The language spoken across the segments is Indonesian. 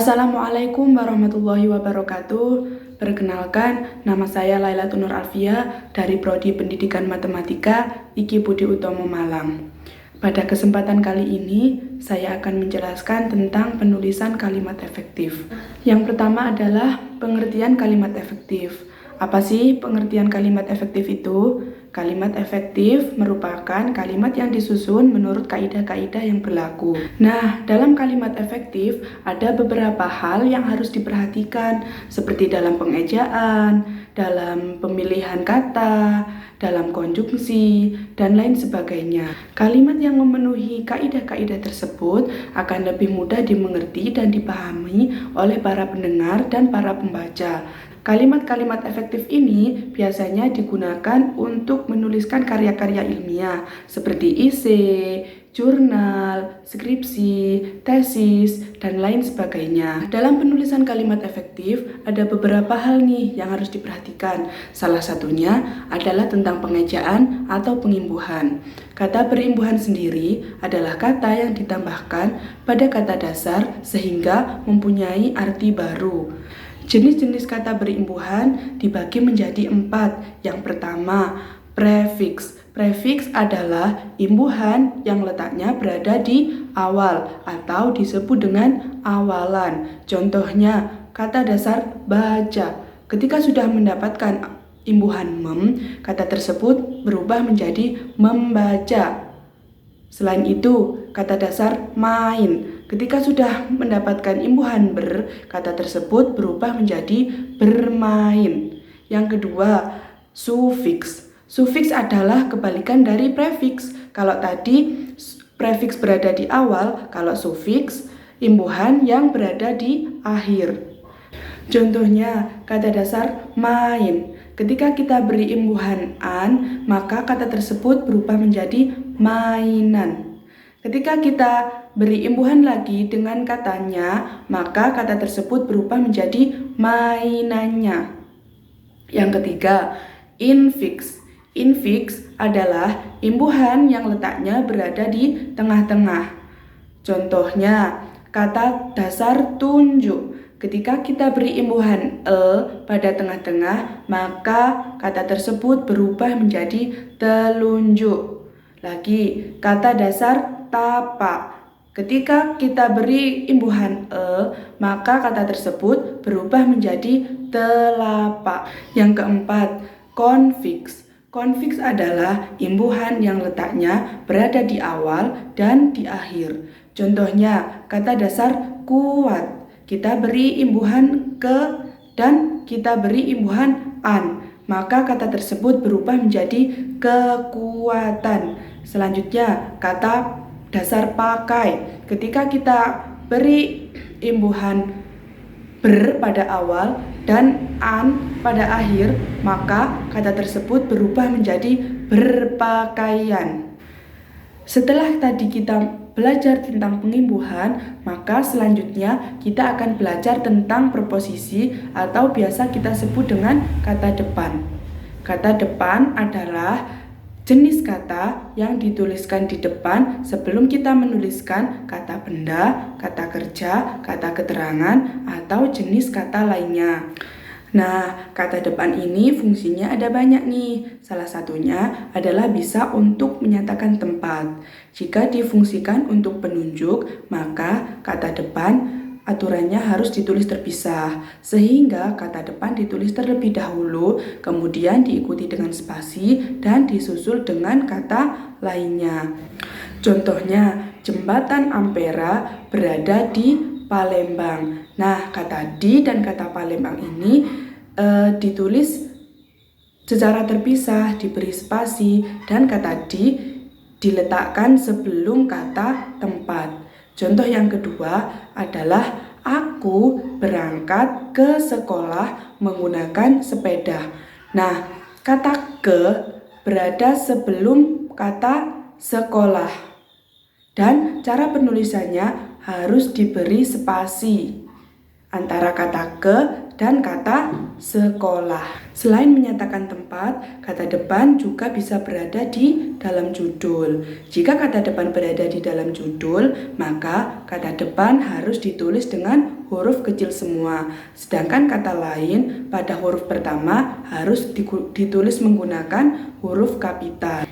Assalamualaikum warahmatullahi wabarakatuh. Perkenalkan, nama saya Lailatul Nur Alfia dari Prodi Pendidikan Matematika IKI Budi Utomo Malang. Pada kesempatan kali ini, saya akan menjelaskan tentang penulisan kalimat efektif. Yang pertama adalah pengertian kalimat efektif. Apa sih pengertian kalimat efektif itu? Kalimat efektif merupakan kalimat yang disusun menurut kaidah-kaidah yang berlaku. Nah, dalam kalimat efektif ada beberapa hal yang harus diperhatikan, seperti dalam pengejaan, dalam pemilihan kata, dalam konjungsi, dan lain sebagainya. Kalimat yang memenuhi kaidah-kaidah tersebut akan lebih mudah dimengerti dan dipahami oleh para pendengar dan para pembaca. Kalimat-kalimat efektif ini biasanya digunakan untuk menuliskan karya-karya ilmiah seperti esai, jurnal, skripsi, tesis, dan lain sebagainya. Dalam penulisan kalimat efektif ada beberapa hal nih yang harus diperhatikan. Salah satunya adalah tentang pengejaan atau pengimbuhan. Kata berimbuhan sendiri adalah kata yang ditambahkan pada kata dasar sehingga mempunyai arti baru. Jenis-jenis kata berimbuhan dibagi menjadi 4. Yang pertama, prefiks. Prefiks adalah imbuhan yang letaknya berada di awal atau disebut dengan awalan. Contohnya, kata dasar baca. Ketika sudah mendapatkan imbuhan mem, kata tersebut berubah menjadi membaca. Selain itu, kata dasar main. Ketika sudah mendapatkan imbuhan ber, kata tersebut berubah menjadi bermain. Yang kedua, sufiks. Sufiks adalah kebalikan dari prefiks. Kalau tadi prefiks berada di awal, kalau sufiks imbuhan yang berada di akhir. Contohnya, kata dasar main. Ketika kita beri imbuhan an, maka kata tersebut berubah menjadi mainan. Ketika kita beri imbuhan lagi dengan katanya, maka kata tersebut berubah menjadi mainannya. Yang ketiga, infiks. Infiks adalah imbuhan yang letaknya berada di tengah-tengah. Contohnya, kata dasar tunjuk. Ketika kita beri imbuhan pada tengah-tengah, maka kata tersebut berubah menjadi telunjuk. Lagi, kata dasar tapak. Ketika kita beri imbuhan maka kata tersebut berubah menjadi telapak. Yang keempat, konfiks. Konfiks adalah imbuhan yang letaknya berada di awal dan di akhir. Contohnya, kata dasar kuat. Kita beri imbuhan ke dan kita beri imbuhan an, maka kata tersebut berubah menjadi kekuatan. Selanjutnya, kata dasar pakai. Ketika kita beri imbuhan ber pada awal dan an pada akhir, maka kata tersebut berubah menjadi berpakaian. Setelah tadi kita belajar tentang pengimbuhan, maka selanjutnya kita akan belajar tentang preposisi atau biasa kita sebut dengan kata depan. Kata depan adalah jenis kata yang dituliskan di depan sebelum kita menuliskan kata benda, kata kerja, kata keterangan, atau jenis kata lainnya. Nah, kata depan ini fungsinya ada banyak nih. Salah satunya adalah bisa untuk menyatakan tempat. Jika difungsikan untuk penunjuk, maka kata depan aturannya harus ditulis terpisah. Sehingga kata depan ditulis terlebih dahulu, kemudian diikuti dengan spasi dan disusul dengan kata lainnya. Contohnya, jembatan Ampera berada di Palembang. Nah, kata di dan kata Palembang ini ditulis secara terpisah, diberi spasi, dan kata di diletakkan sebelum kata tempat. Contoh yang kedua adalah aku berangkat ke sekolah menggunakan sepeda. Nah, kata ke berada sebelum kata sekolah. Dan cara penulisannya harus diberi spasi antara kata ke dan kata sekolah. Selain menyatakan tempat, kata depan juga bisa berada di dalam judul. Jika kata depan berada di dalam judul, maka kata depan harus ditulis dengan huruf kecil semua. Sedangkan kata lain pada huruf pertama harus ditulis menggunakan huruf kapital.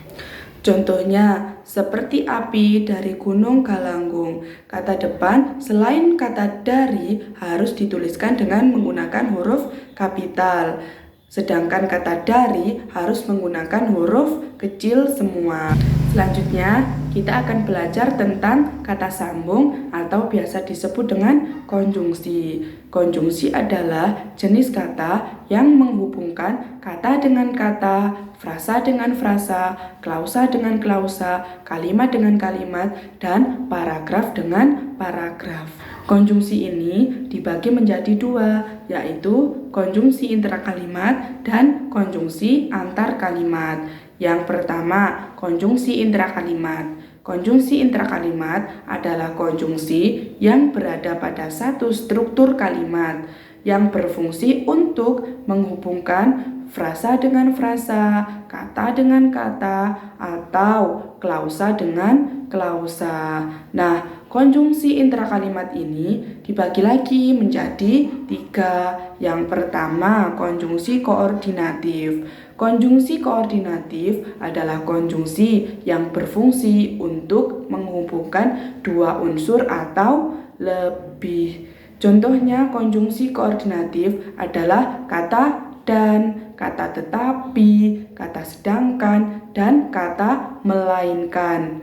Contohnya, seperti api dari Gunung Galanggung. Kata depan selain kata dari harus dituliskan dengan menggunakan huruf kapital. Sedangkan kata dari harus menggunakan huruf kecil semua. Selanjutnya, kita akan belajar tentang kata sambung atau biasa disebut dengan konjungsi. Konjungsi adalah jenis kata yang menghubungkan kata dengan kata, frasa dengan frasa, klausa dengan klausa, kalimat dengan kalimat, dan paragraf dengan paragraf. Konjungsi ini dibagi menjadi dua, yaitu konjungsi intrakalimat dan konjungsi antar kalimat. Yang pertama, konjungsi intrakalimat. Konjungsi intrakalimat adalah konjungsi yang berada pada satu struktur kalimat yang berfungsi untuk menghubungkan frasa dengan frasa, kata dengan kata, atau klausa dengan klausa. Nah, konjungsi intrakalimat ini dibagi lagi menjadi tiga. Yang pertama, konjungsi koordinatif. Konjungsi koordinatif adalah konjungsi yang berfungsi untuk menghubungkan dua unsur atau lebih. Contohnya, konjungsi koordinatif adalah kata dan, kata tetapi, kata sedangkan, dan kata melainkan.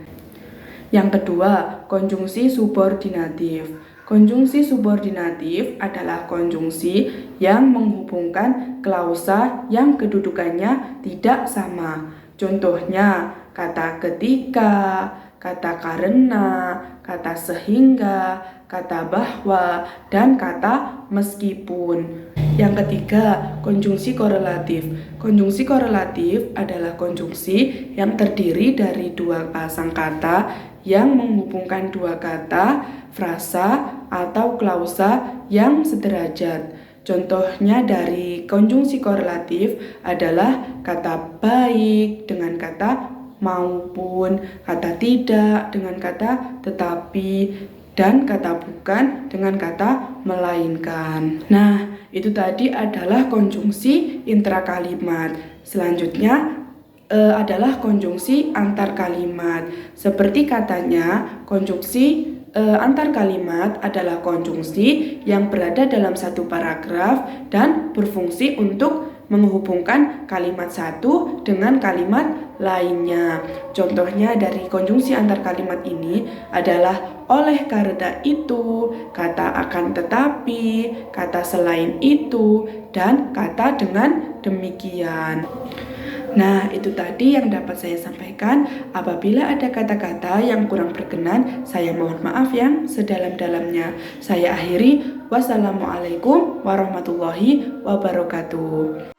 Yang kedua, konjungsi subordinatif. Konjungsi subordinatif adalah konjungsi yang menghubungkan klausa yang kedudukannya tidak sama. Contohnya, kata ketika, kata karena, kata sehingga, kata bahwa, dan kata meskipun. Yang ketiga, konjungsi korelatif. Konjungsi korelatif adalah konjungsi yang terdiri dari dua pasang kata yang menghubungkan dua kata, frasa, atau klausa yang sederajat. Contohnya dari konjungsi korelatif adalah kata baik dengan kata maupun, kata tidak dengan kata tetapi, dan kata bukan dengan kata melainkan. Nah, itu tadi adalah konjungsi intrakalimat. Selanjutnya adalah konjungsi antar kalimat. Seperti katanya, konjungsi antar kalimat adalah konjungsi yang berada dalam satu paragraf dan berfungsi untuk menghubungkan kalimat satu dengan kalimat lainnya. Contohnya dari konjungsi antar kalimat ini adalah oleh karena itu, kata akan tetapi, kata selain itu, dan kata dengan demikian. Nah, itu tadi yang dapat saya sampaikan. Apabila ada kata-kata yang kurang berkenan, saya mohon maaf yang sedalam-dalamnya. Saya akhiri. Wassalamualaikum warahmatullahi wabarakatuh.